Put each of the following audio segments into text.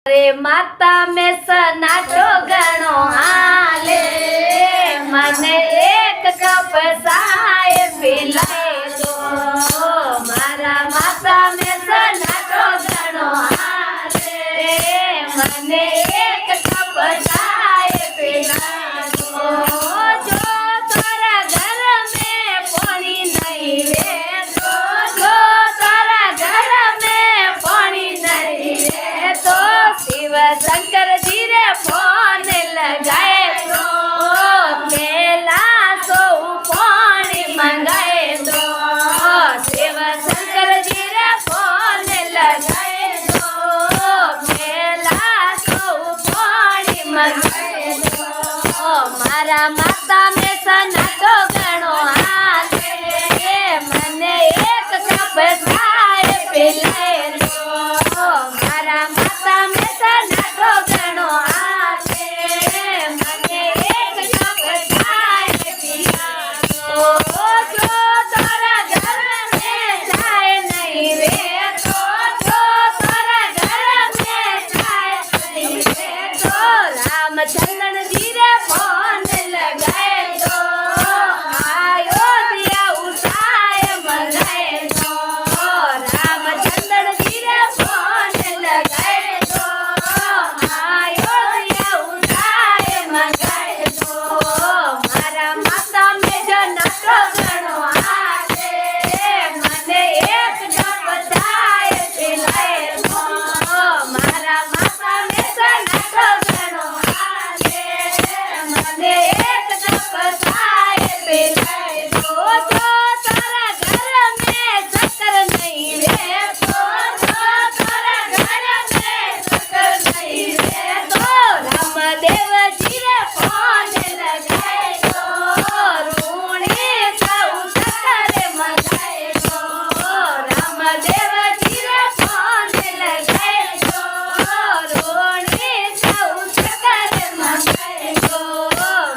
रे माता में सनाटो गणो हाले मने एक कप चाय पिलाए दो मारा माता में सनाटो गणो हाले मने एक कप चाय पिलाए दो जो तारा घर में पानी नहीं रे जो तारा घर में पानी नहीं रे तो शिव शंकर जी रे फोन लगाए दो केला सो पानी मंगाए दो शिव शंकर जी रे फोन लगाए दो केला सो पानी मंगाए दो मारा माता में सनाटो गणो हाले मने एक कप चाय पिलाए दो मारा माता में सनाटो गणो हाले मने एक कप चाय पिलाए दो जो तारा घर में चाय नहीं रे जो तारा घर में चाय नहीं रे तो रामचंद्र जी रे फोन लगाए दो अयोध्या उठाए मंगाए दो रामचंद्र जी रे फोन लगाए दो अयोध्या उठाए मंगाए दो मारा माता में सनाटो गणो हाले मने एक कप चाय पिलाए दो मारा माता में सनाटो गणो हाले मने एक कप चाय पिलाए दो जो तारा घर में शक्कर नहीं रे जो तारा घर में शक्कर नहीं रे तो रामदेव जी रे फोन लगाए दो रूणी सौ शक्कर मंगाए दो रामदेव जी रे फोन लगाए दो रूणी सौ शक्कर मंगाए दो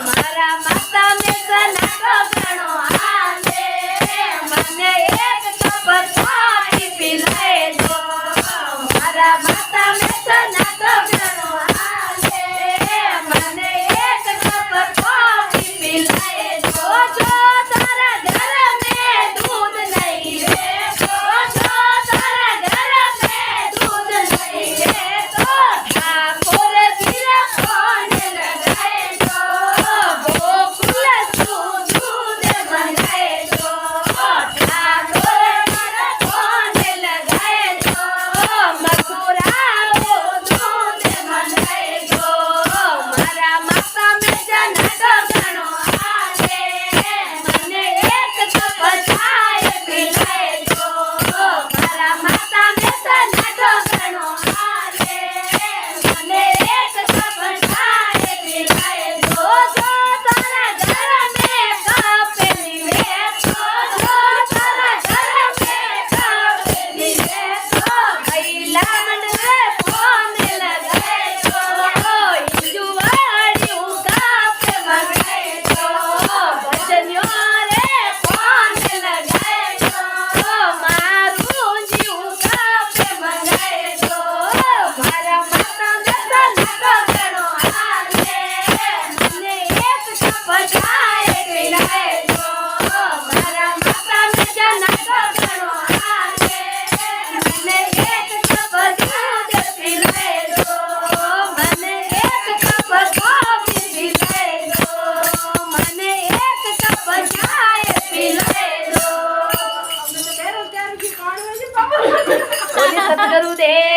मारा माता में सनाटो गणो हाले मने एक कप चाय पिलाए दो मारा माता में सनाटो गणो हाले मने एक कप चाय पिलाए दो जो तारा घर में दूध नहीं रे जो तारा घर में दूध नहीं रे तो ठाकुर जी रे फोन लगाए दो गोकुल दूध मंगाए दो ठाकुर जी रे फोन लगाए दो मथुरा दूध मंगाए दो मारा माता में सनाटो गणो हाले मने एक कप चाय पिलाए दो मारा माता में सनाटो गणो हाले मने एक कप चाय पिलाए दो जो तारा घर में कापेली रे जो तारा घर में कापेली रे तो भैला मन रे फोन लगाए दो इंजुआड़ी कापे मंगाए दो भजनियों रे फोन लगाए दो मारू जी कापे मंगाए दो मारा माता में सनाटो गणो हाले मने एक कप चाय पिलाए दो मारा माता में सनाटो गणो हाले मने एक कप दूध पिलाए दो मने एक कप कॉफी पिलाए दो मने एक कप चाय पिलाए दो बोले सतगुरु देव